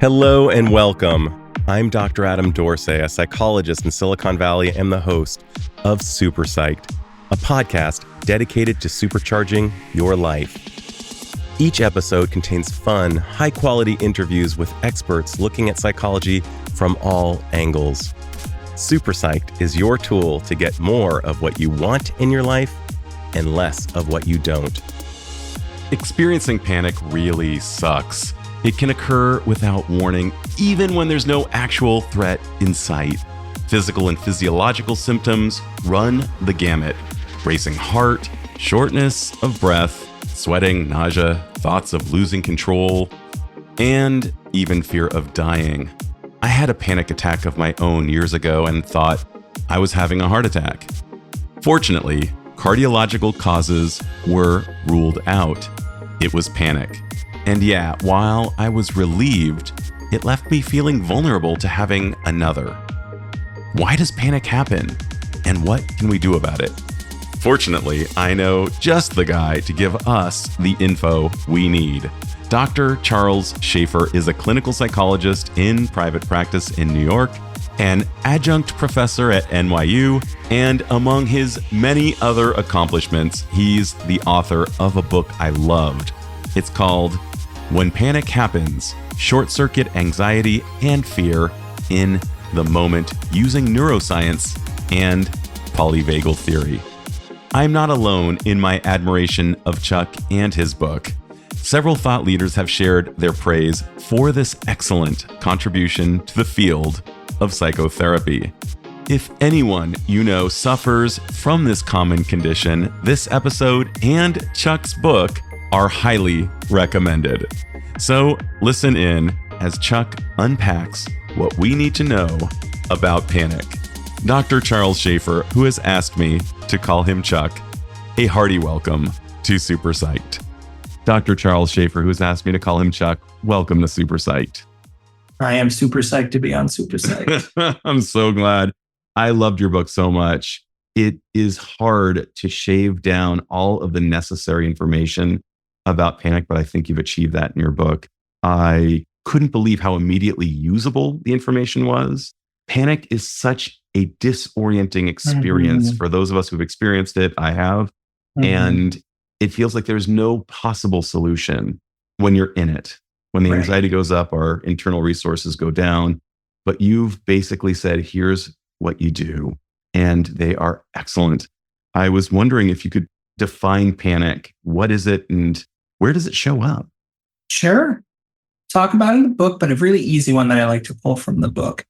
Hello and welcome. I'm Dr. Adam Dorsey, a psychologist in Silicon Valley and the host of Super Psyched, a podcast dedicated to supercharging your life. Each episode contains fun, high-quality interviews with experts looking at psychology from all angles. Super Psyched is your tool to get more of what you want in your life and less of what you don't. Experiencing panic really sucks. It can occur without warning, even when there's no actual threat in sight. Physical and physiological symptoms run the gamut. Racing heart, shortness of breath, sweating, nausea, thoughts of losing control, and even fear of dying. I had a panic attack of my own years ago and thought I was having a heart attack. Fortunately, cardiological causes were ruled out. It was panic. And yeah, while I was relieved, it left me feeling vulnerable to having another. Why does panic happen? And what can we do about it? Fortunately, I know just the guy to give us the info we need. Dr. Charles Schaeffer is a clinical psychologist in private practice in New York, an adjunct professor at NYU, and among his many other accomplishments, he's the author of a book I loved. It's called When Panic Happens, Short-Circuit Anxiety and Fear in the Moment, using neuroscience and polyvagal theory. I'm not alone in my admiration of Chuck and his book. Several thought leaders have shared their praise for this excellent contribution to the field of psychotherapy. If anyone you know suffers from this common condition, this episode and Chuck's book are highly recommended. So listen in as Chuck unpacks what we need to know about panic. Dr. Charles Schaeffer, who has asked me to call him Chuck, a hearty welcome to Super Psyched. Dr. Charles Schaeffer, who has asked me to call him Chuck, welcome to Super Psyched. I am super psyched to be on Super Psyched. I'm so glad. I loved your book so much. It is hard to shave down all of the necessary information about panic, but I think you've achieved that in your book. I couldn't believe how immediately usable the information was. Panic is such a disorienting experience for those of us who've experienced it. I have. And it feels like there's no possible solution when you're in it. When the anxiety goes up, our internal resources go down. But you've basically said, here's what you do. And they are excellent. I was wondering if you could define panic. What is it and where does it show up? Sure. Talk about it in the book, but a really easy one that I like to pull from the book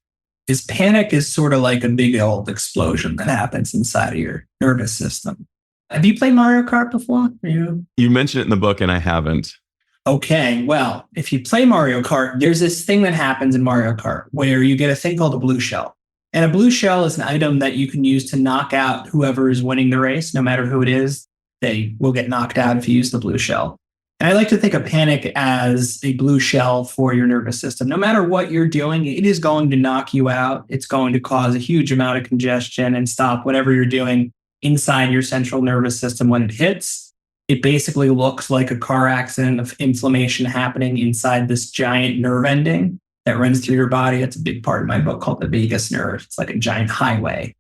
is panic is sort of like a big old explosion that happens inside of your nervous system. Have you played Mario Kart before? You mentioned it in the book and I haven't. Okay, well, if you play Mario Kart, there's this thing that happens in Mario Kart where you get a thing called a blue shell. And a blue shell is an item that you can use to knock out whoever is winning the race, no matter who it is. They will get knocked out if you use the blue shell. And I like to think of panic as a blue shell for your nervous system. No matter what you're doing, it is going to knock you out. It's going to cause a huge amount of congestion and stop whatever you're doing inside your central nervous system when it hits. It basically looks like a car accident of inflammation happening inside this giant nerve ending that runs through your body. It's a big part of my book called the vagus nerve. It's like a giant highway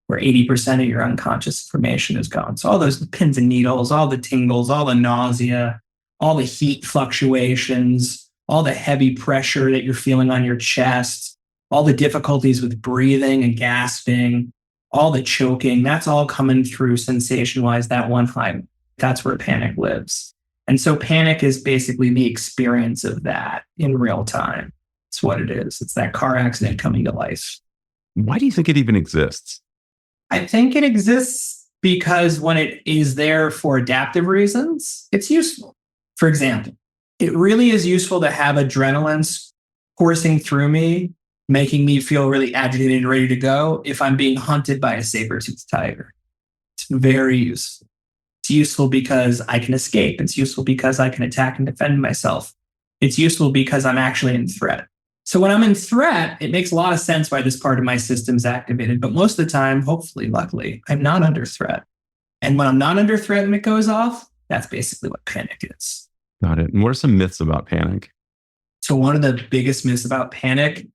where 80% of your unconscious information is gone. So all those pins and needles, all the tingles, all the nausea, all the heat fluctuations, all the heavy pressure that you're feeling on your chest, all the difficulties with breathing and gasping, all the choking, that's all coming through sensation-wise, that one highway. That's where panic lives. And so panic is basically the experience of that in real time. It's what it is. It's that car accident coming to life. Why do you think it even exists? I think it exists because when it is there for adaptive reasons, it's useful. For example, it really is useful to have adrenaline coursing through me, making me feel really agitated and ready to go if I'm being hunted by a saber-toothed tiger. It's very useful. It's useful because I can escape. It's useful because I can attack and defend myself. It's useful because I'm actually in threat. So when I'm in threat, it makes a lot of sense why this part of my system's activated. But most of the time, hopefully, luckily, I'm not under threat. And when I'm not under threat and it goes off, that's basically what panic is. Got it. And what are some myths about panic? So one of the biggest myths about panic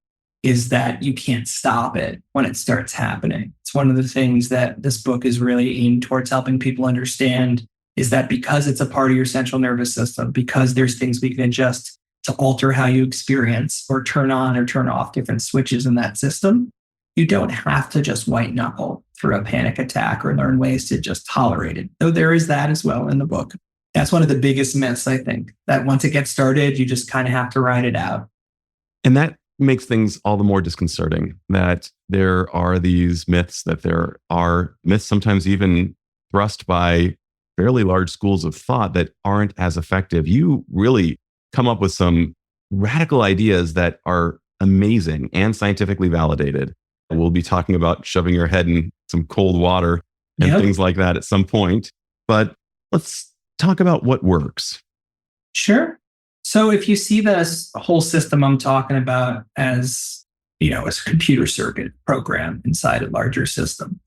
is that you can't stop it when it starts happening. It's one of the things that this book is really aimed towards helping people understand, is that because it's a part of your central nervous system, because there's things we can adjust to alter how you experience or turn on or turn off different switches in that system, you don't have to just white knuckle through a panic attack or learn ways to just tolerate it. Though there is that as well in the book. That's one of the biggest myths, I think, that once it gets started, you just kind of have to ride it out. And that makes things all the more disconcerting, that there are these myths, that there are myths sometimes even thrust by fairly large schools of thought that aren't as effective. You really come up with some radical ideas that are amazing and scientifically validated. We'll be talking about shoving your head in some cold water and things like that at some point. But let's talk about what works. Sure. So if you see this whole system I'm talking about as, as a computer circuit program inside a larger system,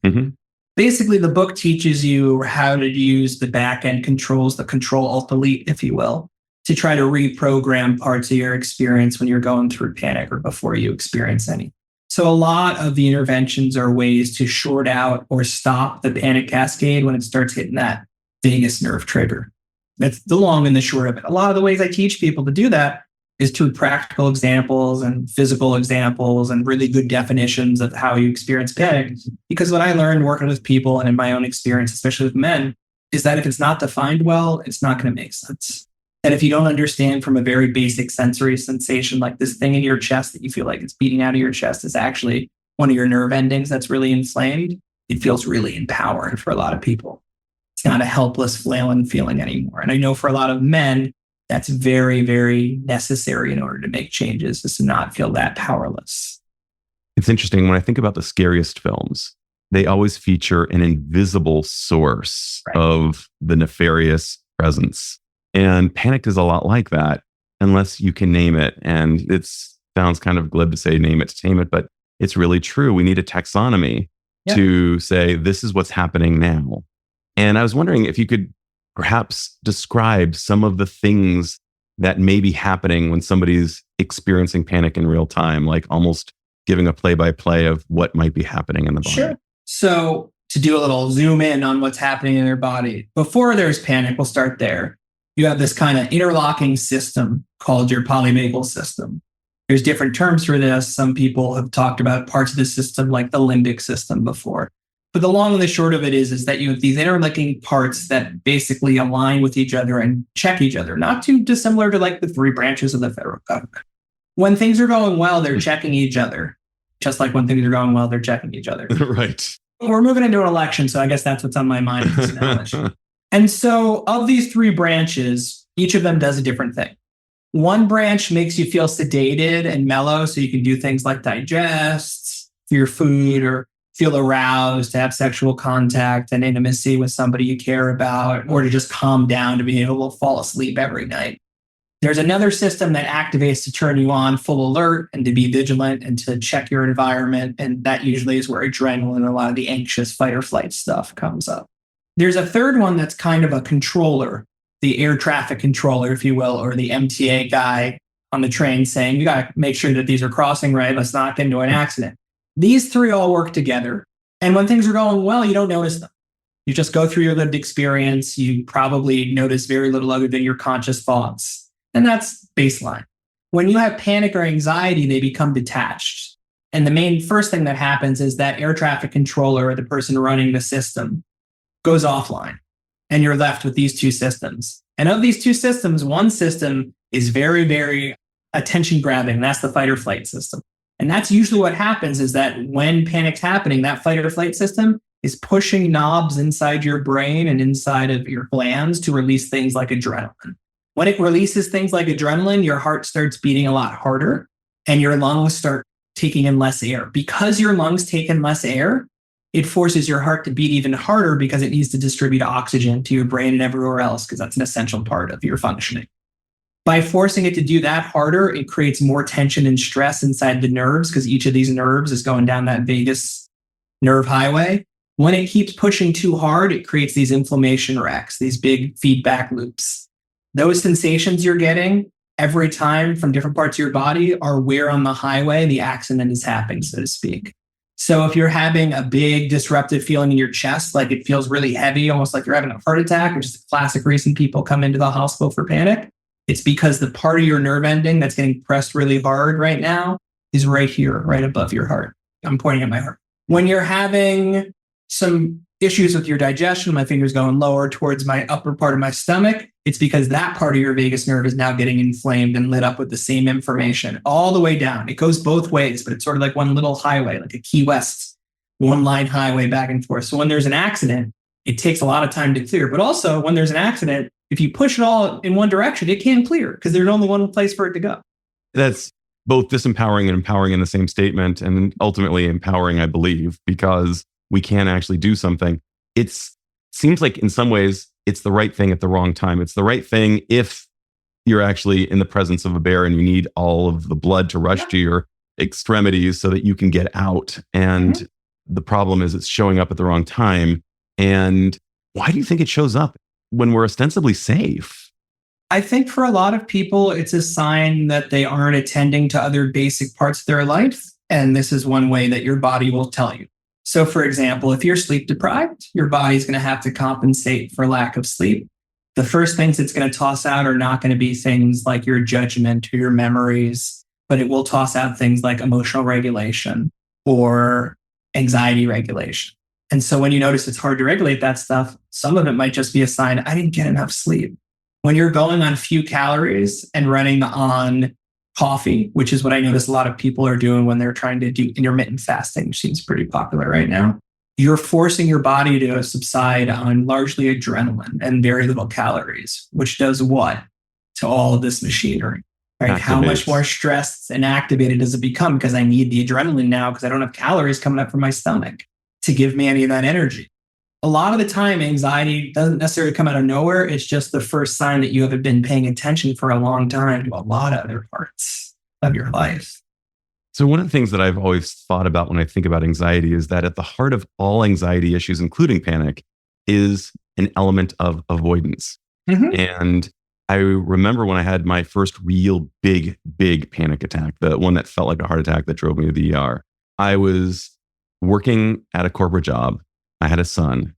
basically the book teaches you how to use the back end controls, the control alt delete, if you will, to try to reprogram parts of your experience when you're going through panic or before you experience any. So a lot of the interventions are ways to short out or stop the panic cascade when it starts hitting that vagus nerve trigger. That's the long and the short of it. A lot of the ways I teach people to do that is through practical examples and physical examples and really good definitions of how you experience panic. Because what I learned working with people and in my own experience, especially with men, is that if it's not defined well, it's not going to make sense. And if you don't understand from a very basic sensory sensation, like this thing in your chest that you feel like it's beating out of your chest is actually one of your nerve endings that's really inflamed, it feels really empowering for a lot of people. It's not a helpless flailing feeling anymore. And I know for a lot of men, that's very, very necessary in order to make changes, is to not feel that powerless. It's interesting. When I think about the scariest films, they always feature an invisible source of the nefarious presence. And panic is a lot like that, unless you can name it. And it sounds kind of glib to say name it to tame it, but it's really true. We need a taxonomy to say, this is what's happening now. And I was wondering if you could perhaps describe some of the things that may be happening when somebody's experiencing panic in real time, like almost giving a play-by-play of what might be happening in the body. Sure. So to do a little zoom in on what's happening in their body, before there's panic, we'll start there. You have this kind of interlocking system called your polyvagal system. There's different terms for this. Some people have talked about parts of the system like the limbic system before. But the long and the short of it is that you have these interlinking parts that basically align with each other and check each other, not too dissimilar to like the three branches of the federal government. When things are going well, they're checking each other. Just like when things are going well, they're checking each other. Right. We're moving into an election, so I guess that's what's on my mind. And so of these three branches, each of them does a different thing. One branch makes you feel sedated and mellow, so you can do things like digest your food or feel aroused to have sexual contact and intimacy with somebody you care about, or to just calm down to be able to fall asleep every night. There's another system that activates to turn you on full alert and to be vigilant and to check your environment. And that usually is where adrenaline and a lot of the anxious fight or flight stuff comes up. There's a third one that's kind of a controller, the air traffic controller, if you will, or the MTA guy on the train saying, you got to make sure that these are crossing right. Let's not get into an accident. These three all work together. And when things are going well, you don't notice them. You just go through your lived experience. You probably notice very little other than your conscious thoughts. And that's baseline. When you have panic or anxiety, they become detached. And the main first thing that happens is that air traffic controller, or the person running the system, goes offline. And you're left with these two systems. And of these two systems, one system is very, very attention grabbing. That's the fight or flight system. And that's usually what happens, is that when panic's happening, that fight or flight system is pushing knobs inside your brain and inside of your glands to release things like adrenaline. When it releases things like adrenaline, your heart starts beating a lot harder and your lungs start taking in less air. Because your lungs take in less air, it forces your heart to beat even harder because it needs to distribute oxygen to your brain and everywhere else, because that's an essential part of your functioning. By forcing it to do that harder, it creates more tension and stress inside the nerves, because each of these nerves is going down that vagus nerve highway. When it keeps pushing too hard, it creates these inflammation racks, these big feedback loops. Those sensations you're getting every time from different parts of your body are where on the highway the accident is happening, so to speak. So if you're having a big disruptive feeling in your chest, like it feels really heavy, almost like you're having a heart attack, which is a classic reason people come into the hospital for panic, it's because the part of your nerve ending that's getting pressed really hard right now is right here, right above your heart. I'm pointing at my heart. When you're having some issues with your digestion, my finger's going lower towards my upper part of my stomach, it's because that part of your vagus nerve is now getting inflamed and lit up with the same information all the way down. It goes both ways, but it's sort of like one little highway, like a Key West, one line highway back and forth. So when there's an accident, it takes a lot of time to clear. But also when there's an accident, if you push it all in one direction, it can't clear because there's only one place for it to go. That's both disempowering and empowering in the same statement, and ultimately empowering, I believe, because we can actually do something. It seems like in some ways it's the right thing at the wrong time. It's the right thing if you're actually in the presence of a bear and you need all of the blood to rush to your extremities so that you can get out. And the problem is it's showing up at the wrong time. And why do you think it shows up when we're ostensibly safe? I think for a lot of people, it's a sign that they aren't attending to other basic parts of their life. And this is one way that your body will tell you. So for example, if you're sleep deprived, your body's going to have to compensate for lack of sleep. The first things it's going to toss out are not going to be things like your judgment or your memories, but it will toss out things like emotional regulation or anxiety regulation. And so when you notice it's hard to regulate that stuff, some of it might just be a sign, I didn't get enough sleep. When you're going on few calories and running on coffee, which is what I notice a lot of people are doing when they're trying to do intermittent fasting, which seems pretty popular right now, you're forcing your body to subside on largely adrenaline and very little calories, which does what to all of this machinery? Right? How much more stressed and activated does it become? Because I need the adrenaline now because I don't have calories coming up from my stomach to give me any of that energy. A lot of the time, anxiety doesn't necessarily come out of nowhere. It's just the first sign that you haven't been paying attention for a long time to a lot of other parts of your life. So one of the things that I've always thought about when I think about anxiety is that at the heart of all anxiety issues, including panic, is an element of avoidance. And I remember when I had my first real big panic attack, the one that felt like a heart attack that drove me to the ER. I was working at a corporate job. I had a son,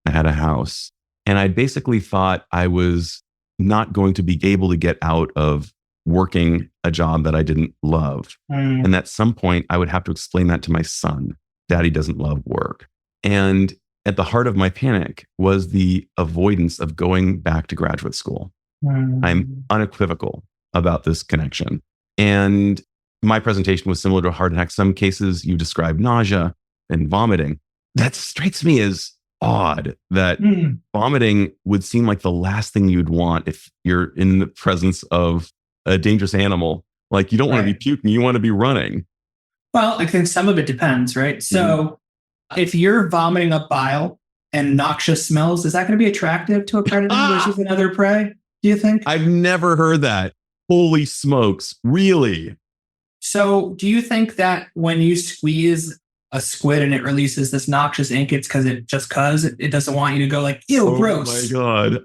I had a house, and I basically thought I was not going to be able to get out of working a job that I didn't love. And at some point, I would have to explain that to my son. Daddy doesn't love work. And at the heart of my panic was the avoidance of going back to graduate school. I'm unequivocal about this connection. And my presentation was similar to a heart attack. Some cases you describe nausea and vomiting. That strikes me as odd that vomiting would seem like the last thing you'd want if you're in the presence of a dangerous animal. Like you don't want to be puking, you want to be running. Well, I think some of it depends, right? So if you're vomiting up bile and noxious smells, is that going to be attractive to a predator versus another prey, do you think? I've never heard that. Holy smokes. Really? So do you think that when you squeeze a squid and it releases this noxious ink, it's because it doesn't want you to go like, ew, gross. Oh my God.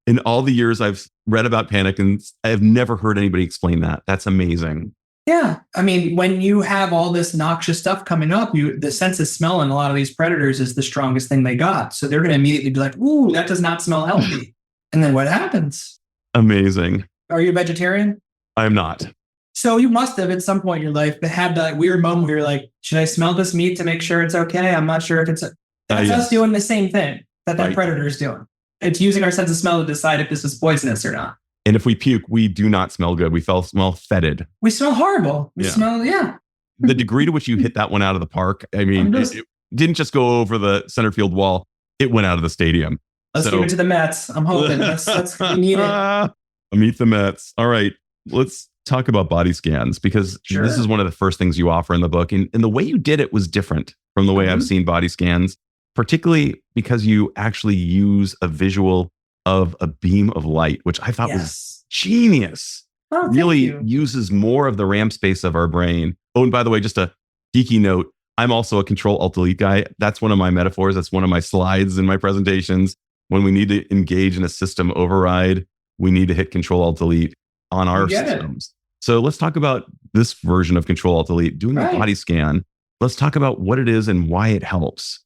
In all the years I've read about panic, and I have never heard anybody explain that. That's amazing. Yeah. I mean, when you have all this noxious stuff coming up, the sense of smell in a lot of these predators is the strongest thing they got. So they're going to immediately be like, ooh, that does not smell healthy. And then what happens? Amazing. Are you a vegetarian? I'm not. So you must have at some point in your life had that weird moment where you're like, should I smell this meat to make sure it's okay? I'm not sure if it's... That's us doing the same thing that predator is doing. It's using our sense of smell to decide if this is poisonous or not. And if we puke, we do not smell good. We smell fetid. We smell horrible. We smell. The degree to which you hit that one out of the park, I mean, it didn't just go over the center field wall. It went out of the stadium. Let's give it to the Mets. I'm hoping. We need it. Meet the Mets. All right. Let's talk about body scans, because this is one of the first things you offer in the book. And the way you did it was different from the way I've seen body scans, particularly because you actually use a visual of a beam of light, which I thought was genius. Oh, really uses more of the RAM space of our brain. Oh, and by the way, just a geeky note, I'm also a Control-Alt-Delete guy. That's one of my metaphors. That's one of my slides in my presentations. When we need to engage in a system override, we need to hit Control-Alt-Delete. on our You get it. systems. So let's talk about this version of Control Alt Delete, doing a Right. body scan. Let's talk about what it is and why it helps.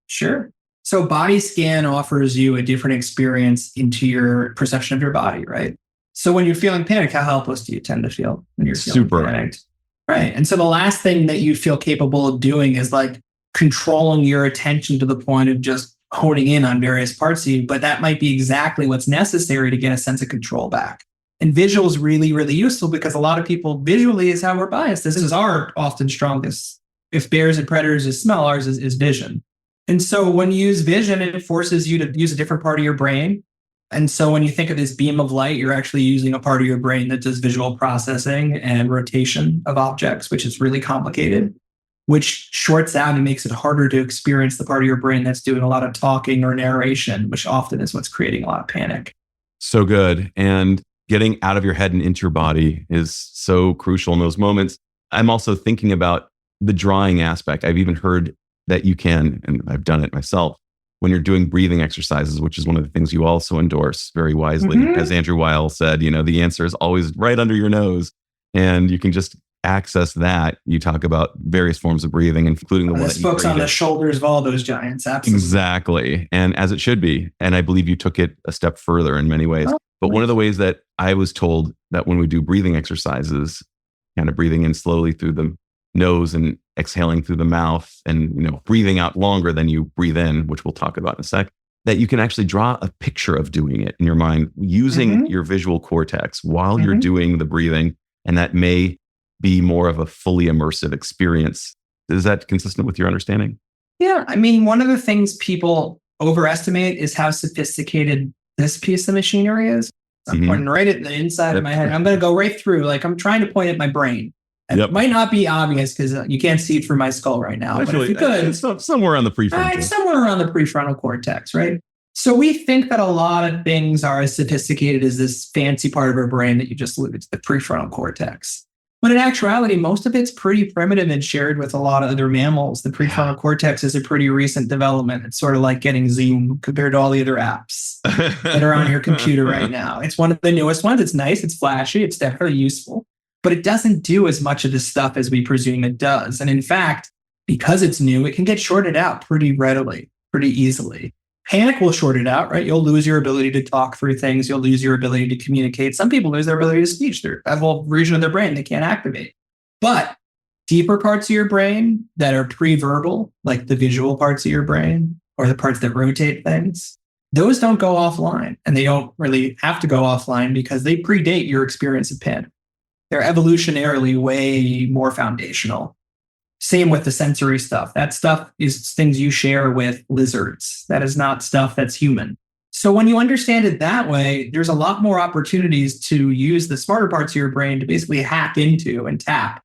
Sure. So body scan offers you a different experience into your perception of your body, right? So when you're feeling panicked, how helpless do you tend to feel when you're feeling Super. panicked? Right. And so the last thing that you feel capable of doing is like controlling your attention to the point of just honing in on various parts of you. But that might be exactly what's necessary to get a sense of control back. And visual is really, really useful because a lot of people visually is how we're biased. This is our often strongest. If bears and predators is smell, ours is vision. And so when you use vision, it forces you to use a different part of your brain. And so when you think of this beam of light, you're actually using a part of your brain that does visual processing and rotation of objects, which is really complicated, which shorts out and makes it harder to experience the part of your brain that's doing a lot of talking or narration, which often is what's creating a lot of panic. So good. And getting out of your head and into your body is so crucial in those moments. I'm also thinking about the drawing aspect. I've even heard that you can, and I've done it myself, when you're doing breathing exercises, which is one of the things you also endorse very wisely. As Andrew Weil said, the answer is always right under your nose, and you can just access that. You talk about various forms of breathing, including the one that you folks on the created. shoulders of all those giants. Absolutely. Exactly. And as it should be. And I believe you took it a step further in many ways. But one of the ways that I was told that when we do breathing exercises, kind of breathing in slowly through the nose and exhaling through the mouth and, breathing out longer than you breathe in, which we'll talk about in a sec, that you can actually draw a picture of doing it in your mind using your visual cortex while you're doing the breathing. And that may be more of a fully immersive experience. Is that consistent with your understanding? Yeah. I mean, one of the things people overestimate is how sophisticated this piece of machinery is. I'm pointing right at the inside of my head. I'm going to go right through, like I'm trying to point at my brain. It might not be obvious because you can't see it through my skull right now. But if you could, it's somewhere on the prefrontal. Somewhere around the prefrontal cortex, right? So we think that a lot of things are as sophisticated as this fancy part of our brain that you just alluded to, the prefrontal cortex. But in actuality, most of it's pretty primitive and shared with a lot of other mammals. The prefrontal cortex is a pretty recent development. It's sort of like getting Zoom compared to all the other apps that are on your computer right now. It's one of the newest ones. It's nice. It's flashy. It's definitely useful. But it doesn't do as much of this stuff as we presume it does. And in fact, because it's new, it can get shorted out pretty readily, pretty easily. Panic will short it out, right? You'll lose your ability to talk through things. You'll lose your ability to communicate. Some people lose their ability to speech. There's a whole region of their brain they can't activate. But deeper parts of your brain that are pre-verbal, like the visual parts of your brain or the parts that rotate things, those don't go offline. And they don't really have to go offline because they predate your experience of panic. They're evolutionarily way more foundational. Same with the sensory stuff. That stuff is things you share with lizards. That is not stuff that's human. So when you understand it that way, there's a lot more opportunities to use the smarter parts of your brain to basically hack into and tap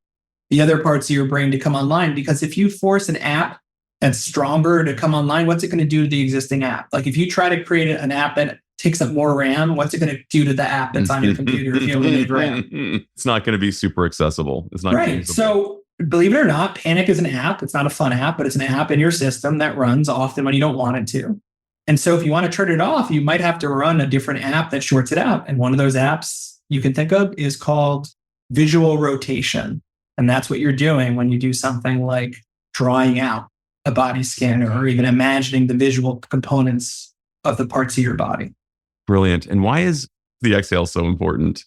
the other parts of your brain to come online. Because if you force an app that's stronger to come online, what's it going to do to the existing app? Like if you try to create an app that takes up more RAM, what's it going to do to the app that's on your computer if you only need RAM? It's not going to be super accessible. It's not right. usable. So believe it or not, Panic is an app. It's not a fun app, but it's an app in your system that runs often when you don't want it to. And so if you want to turn it off, you might have to run a different app that shorts it out. And one of those apps you can think of is called visual rotation. And that's what you're doing when you do something like drawing out a body scanner or even imagining the visual components of the parts of your body. Brilliant. And why is the exhale so important?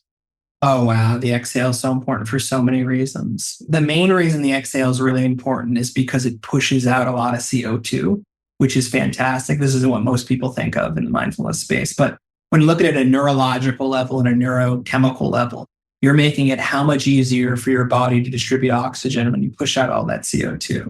Oh, wow. The exhale is so important for so many reasons. The main reason the exhale is really important is because it pushes out a lot of CO2, which is fantastic. This isn't what most people think of in the mindfulness space. But when you look at it at a neurological level and a neurochemical level, you're making it how much easier for your body to distribute oxygen when you push out all that CO2.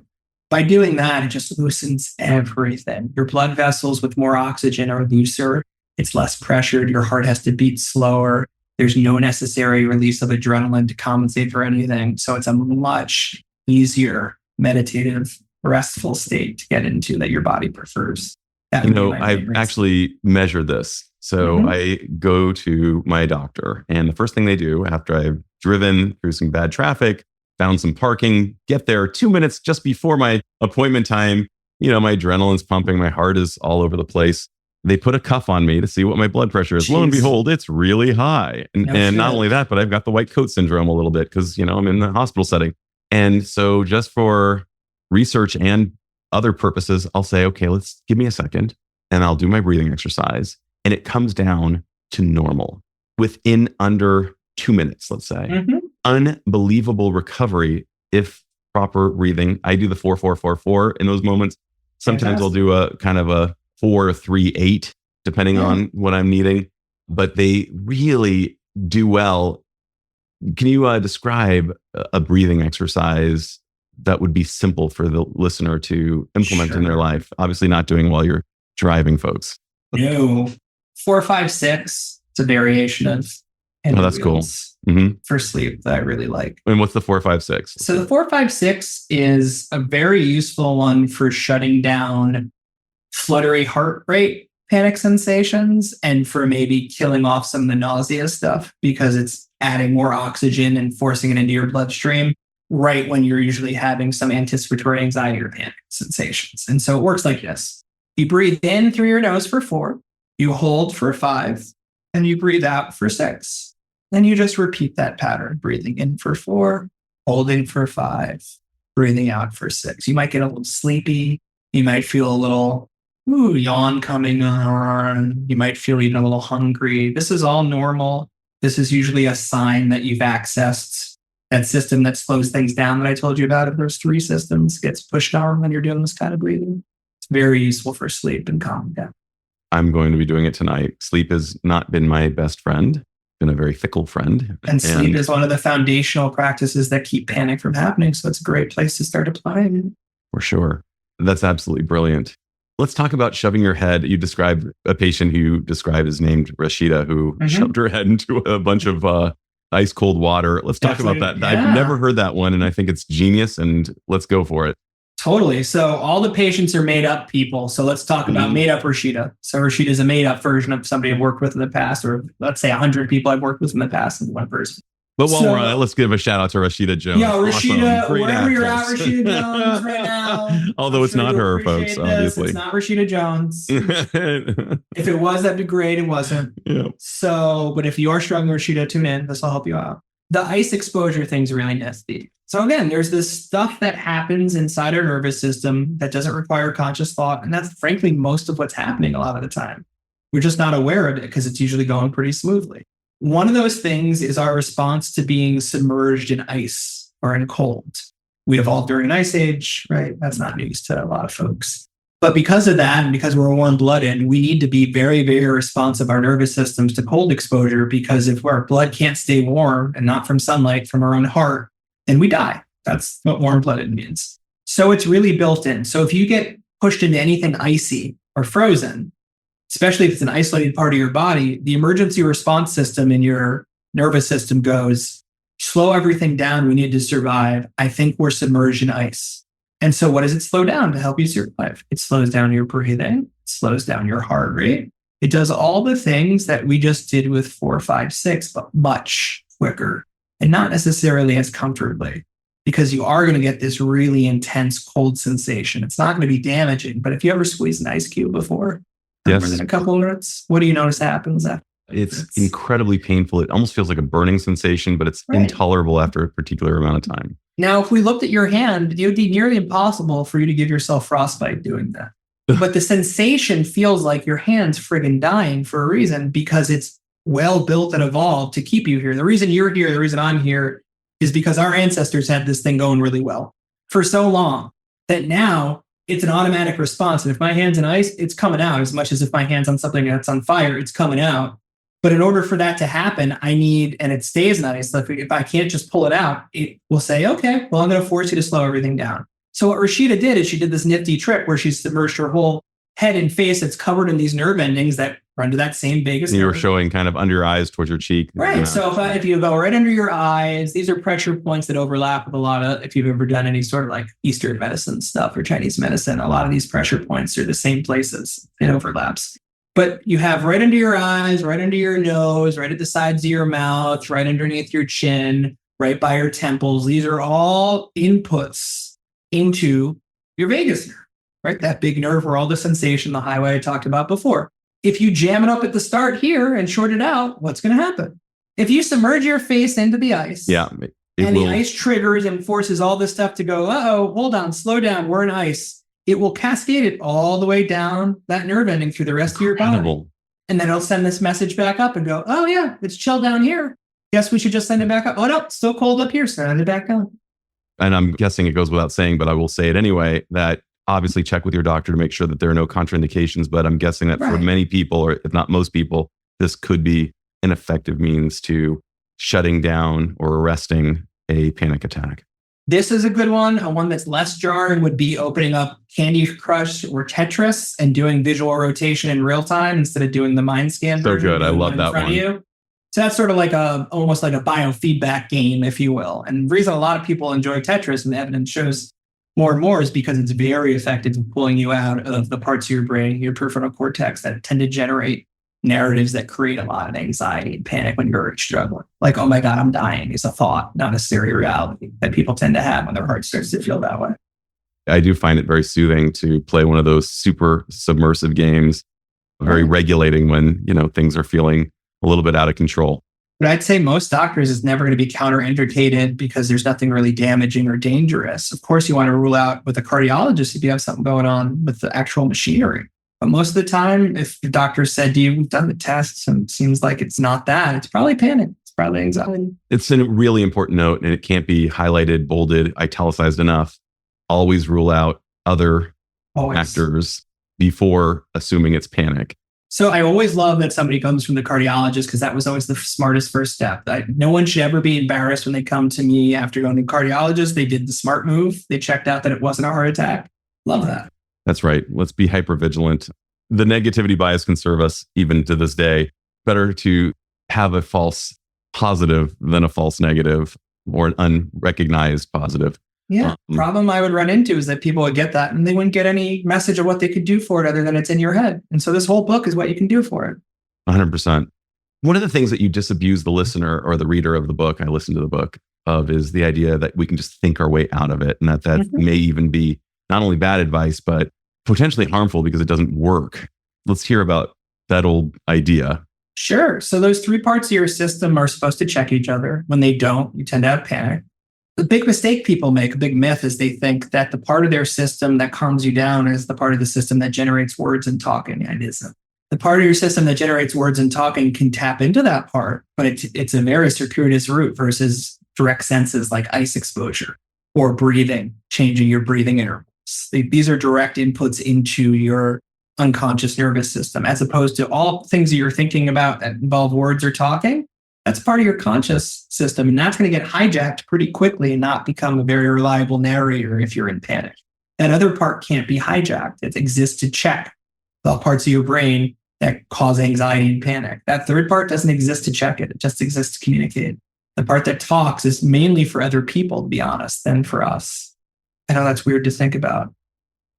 By doing that, it just loosens everything. Your blood vessels with more oxygen are looser. It's less pressured. Your heart has to beat slower. There's no necessary release of adrenaline to compensate for anything. So it's a much easier meditative, restful state to get into that your body prefers. I've actually measured this. So I go to my doctor, and the first thing they do after I've driven through some bad traffic, found some parking, get there 2 minutes just before my appointment time, my adrenaline's pumping, my heart is all over the place. they put a cuff on me to see what my blood pressure is. Jeez. Lo and behold, it's really high. And not only that, but I've got the white coat syndrome a little bit because, I'm in the hospital setting. And so just for research and other purposes, I'll say, okay, let's give me a second and I'll do my breathing exercise. And it comes down to normal within under 2 minutes, let's say. Mm-hmm. Unbelievable recovery if proper breathing. I do the 4-4-4-4 in those moments. Sometimes I'll do a kind of a 4-3-8, depending on what I'm needing. But they really do well. Can you describe a breathing exercise that would be simple for the listener to implement in their life? Obviously not doing while you're driving, folks. No. 4-5-6. It's a variation of that's cool. For sleep that I really like. And what's the 4-5-6? So the 4-5-6 is a very useful one for shutting down fluttery heart rate panic sensations and for maybe killing off some of the nausea stuff because it's adding more oxygen and forcing it into your bloodstream right when you're usually having some anticipatory anxiety or panic sensations. And so it works like this. You breathe in through your nose for 4, you hold for 5, and you breathe out for 6. Then you just repeat that pattern, breathing in for 4, holding for 5, breathing out for 6. You might get a little sleepy. You might feel a little yawn coming on. You might feel even a little hungry. This is all normal. This is usually a sign that you've accessed that system that slows things down that I told you about. If there's 3 systems, gets pushed on when you're doing this kind of breathing. It's very useful for sleep and calming down. I'm going to be doing it tonight. Sleep has not been my best friend. Been a very fickle friend. And sleep is one of the foundational practices that keep panic from happening. So it's a great place to start applying it. For sure. That's absolutely brilliant. Let's talk about shoving your head. You described a patient who you described is named Rashida, who shoved her head into a bunch of ice cold water. Let's talk about that. Yeah. I've never heard that one, and I think it's genius, and let's go for it. Totally. So all the patients are made up people. So let's talk about made up Rashida. So Rashida is a made up version of somebody I've worked with in the past, or let's say 100 people I've worked with in the past in one person. But while we're on it, let's give a shout out to Rashida Jones. Yeah, Rashida, awesome. Wherever you're at, Rashida Jones right now. Although it's not her, folks, obviously. It's not Rashida Jones. If it was, that'd be great. It wasn't. Yeah. So, but if you are struggling, Rashida, tune in. This will help you out. The ice exposure thing's really nifty. So again, there's this stuff that happens inside our nervous system that doesn't require conscious thought. And that's frankly most of what's happening a lot of the time. We're just not aware of it because it's usually going pretty smoothly. One of those things is our response to being submerged in ice or in cold. We evolved during an ice age, right? That's not news to a lot of folks. But because of that, and because we're warm-blooded, we need to be very, very responsive, our nervous systems, to cold exposure, because if our blood can't stay warm and not from sunlight, from our own heart, then we die. That's what warm-blooded means. So it's really built in. So if you get pushed into anything icy or frozen, especially if it's an isolated part of your body, the emergency response system in your nervous system goes, slow everything down. We need to survive. I think we're submerged in ice. And so what does it slow down to help you survive? It slows down your breathing. It slows down your heart rate. It does all the things that we just did with 4-5-6, but much quicker and not necessarily as comfortably, because you are going to get this really intense cold sensation. It's not going to be damaging, but if you ever squeeze an ice cube before, within a couple of minutes, what do you notice happens after? It's incredibly painful. It almost feels like a burning sensation, but it's intolerable after a particular amount of time. Now, if we looked at your hand, it would be nearly impossible for you to give yourself frostbite doing that. But the sensation feels like your hand's friggin' dying for a reason, because it's well built and evolved to keep you here. The reason you're here, the reason I'm here, is because our ancestors had this thing going really well for so long that now it's an automatic response. And if my hand's in ice, it's coming out, as much as if my hand's on something that's on fire, it's coming out. But in order for that to happen, I need, and it stays in ice. So if I can't just pull it out, it will say, okay, well, I'm going to force you to slow everything down. So what Rashida did is she did this nifty trick where she submerged her whole head and face that's covered in these nerve endings that run to that same vagus nerve. You were showing kind of under your eyes towards your cheek. Right. Yeah. So if you go right under your eyes, these are pressure points that overlap with a lot of, if you've ever done any sort of like Eastern medicine stuff or Chinese medicine, a lot of these pressure points are the same places. It overlaps. But you have right under your eyes, right under your nose, right at the sides of your mouth, right underneath your chin, right by your temples. These are all inputs into your vagus nerve, right? That big nerve where all the sensation, the highway I talked about before. If you jam it up at the start here and short it out, what's going to happen? If you submerge your face into the ice, the ice triggers and forces all this stuff to go, hold on, slow down, we're in ice. It will cascade it all the way down that nerve ending through the rest of your body. And then it'll send this message back up and go, oh yeah, it's chill down here. Guess we should just send it back up. Oh no, it's still cold up here, send it back down. And I'm guessing it goes without saying, but I will say it anyway, that obviously check with your doctor to make sure that there are no contraindications. But I'm guessing that for many people, or if not most people, this could be an effective means to shutting down or arresting a panic attack. This is a good one. One that's less jarring would be opening up Candy Crush or Tetris and doing visual rotation in real time instead of doing the mind scan. So good. I love that one. So that's sort of like almost like a biofeedback game, if you will. And the reason a lot of people enjoy Tetris, and the evidence shows more and more, is because it's very effective in pulling you out of the parts of your brain, your prefrontal cortex, that tend to generate narratives that create a lot of anxiety and panic when you're struggling. Like, oh my God, I'm dying is a thought, not necessarily a reality that people tend to have when their heart starts to feel that way. I do find it very soothing to play one of those super submersive games, very regulating when, things are feeling a little bit out of control. But I'd say most doctors is never going to be counterindicated because there's nothing really damaging or dangerous. Of course, you want to rule out with a cardiologist if you have something going on with the actual machinery. But most of the time, if the doctor said to you, we've done the tests and it seems like it's not that, it's probably panic. It's probably anxiety. It's a really important note, and it can't be highlighted, bolded, italicized enough. Always rule out other factors before assuming it's panic. So I always love that somebody comes from the cardiologist because that was always the smartest first step. No one should ever be embarrassed when they come to me after going to the cardiologist. They did the smart move. They checked out that it wasn't a heart attack. Love that. That's right. Let's be hypervigilant. The negativity bias can serve us even to this day. Better to have a false positive than a false negative or an unrecognized positive. Yeah. Problem I would run into is that people would get that and they wouldn't get any message of what they could do for it other than it's in your head. And so this whole book is what you can do for it. 100%. One of the things that you disabuse the listener or the reader of the book, I listened to the book, of is the idea that we can just think our way out of it, and that may even be not only bad advice, but potentially harmful because it doesn't work. Let's hear about that old idea. Sure. So those three parts of your system are supposed to check each other. When they don't, you tend to have panic. The big mistake people make, a big myth, is they think that the part of their system that calms you down is the part of the system that generates words and talking. It isn't. The part of your system that generates words and talking can tap into that part, but it's a very circuitous route versus direct senses like ice exposure or breathing, changing your breathing intervals. These are direct inputs into your unconscious nervous system, as opposed to all things that you're thinking about that involve words or talking. That's part of your conscious system, and that's going to get hijacked pretty quickly and not become a very reliable narrator if you're in panic. That other part can't be hijacked. It exists to check the parts of your brain that cause anxiety and panic. That third part doesn't exist to check it. It just exists to communicate. The part that talks is mainly for other people, to be honest, than for us. I know that's weird to think about.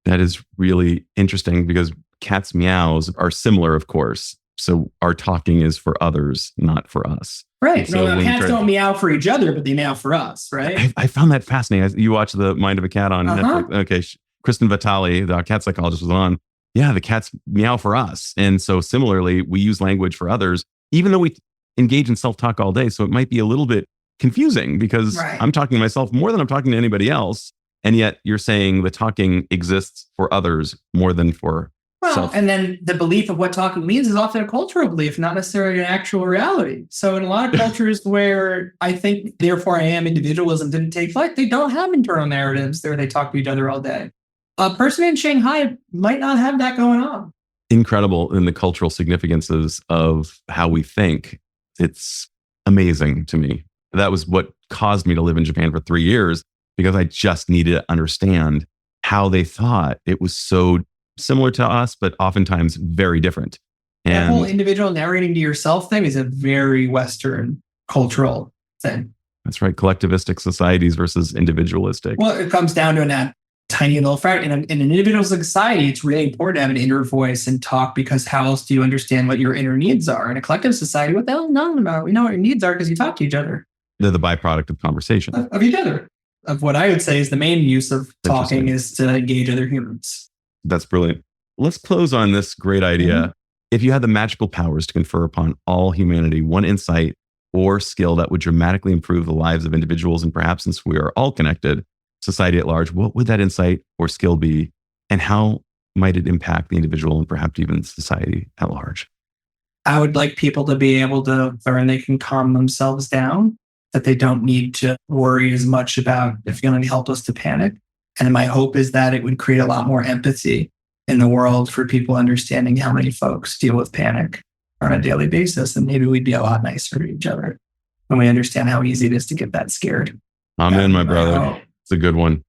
That is really interesting because cats' meows are similar, of course. So our talking is for others, not for us. Right. So cats don't meow for each other, but they meow for us, right? I found that fascinating. You watch The Mind of a Cat on Netflix. Okay. Kristen Vitale, the cat psychologist, was on. Yeah, the cats meow for us. And so similarly, we use language for others, even though we engage in self-talk all day. So it might be a little bit confusing because I'm talking to myself more than I'm talking to anybody else. And yet you're saying the talking exists for others more than for self. And then the belief of what talking means is often a cultural belief, not necessarily an actual reality. So in a lot of cultures where I think, therefore I am individualism didn't take flight, they don't have internal narratives there. They talk to each other all day. A person in Shanghai might not have that going on. Incredible in the cultural significances of how we think. It's amazing to me. That was what caused me to live in Japan for 3 years, because I just needed to understand how they thought. It was so similar to us, but oftentimes very different. And that whole individual narrating to yourself thing is a very Western cultural thing. That's right. Collectivistic societies versus individualistic. Well, it comes down to that tiny little fact. In an individual society, it's really important to have an inner voice and talk, because how else do you understand what your inner needs are? In a collective society, what the hell none about? We know what your needs are because you talk to each other. They're the byproduct of conversation. Of each other. Of what I would say is the main use of talking is to engage other humans. That's brilliant. Let's close on this great idea. If you had the magical powers to confer upon all humanity one insight or skill that would dramatically improve the lives of individuals, and perhaps since we are all connected, society at large, what would that insight or skill be? And how might it impact the individual and perhaps even society at large? I would like people to be able to learn they can calm themselves down, that they don't need to worry as much about if feeling helpless to panic. And my hope is that it would create a lot more empathy in the world for people understanding how many folks deal with panic on a daily basis. And maybe we'd be a lot nicer to each other when we understand how easy it is to get that scared. Amen, my brother. It's a good one.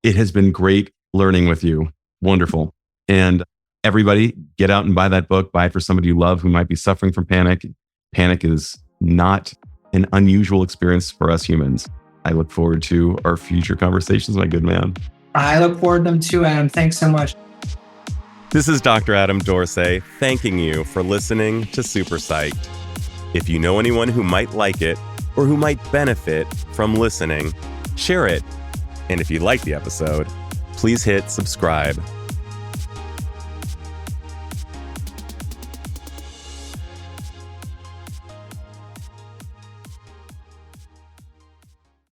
It has been great learning with you. Wonderful. And everybody, get out and buy that book. Buy it for somebody you love who might be suffering from panic. Panic is not an unusual experience for us humans. I look forward to our future conversations, my good man. I look forward to them too, Adam. Thanks so much. This is Dr. Adam Dorsey thanking you for listening to Super Psyched. If you know anyone who might like it or who might benefit from listening, share it. And if you like the episode, please hit subscribe.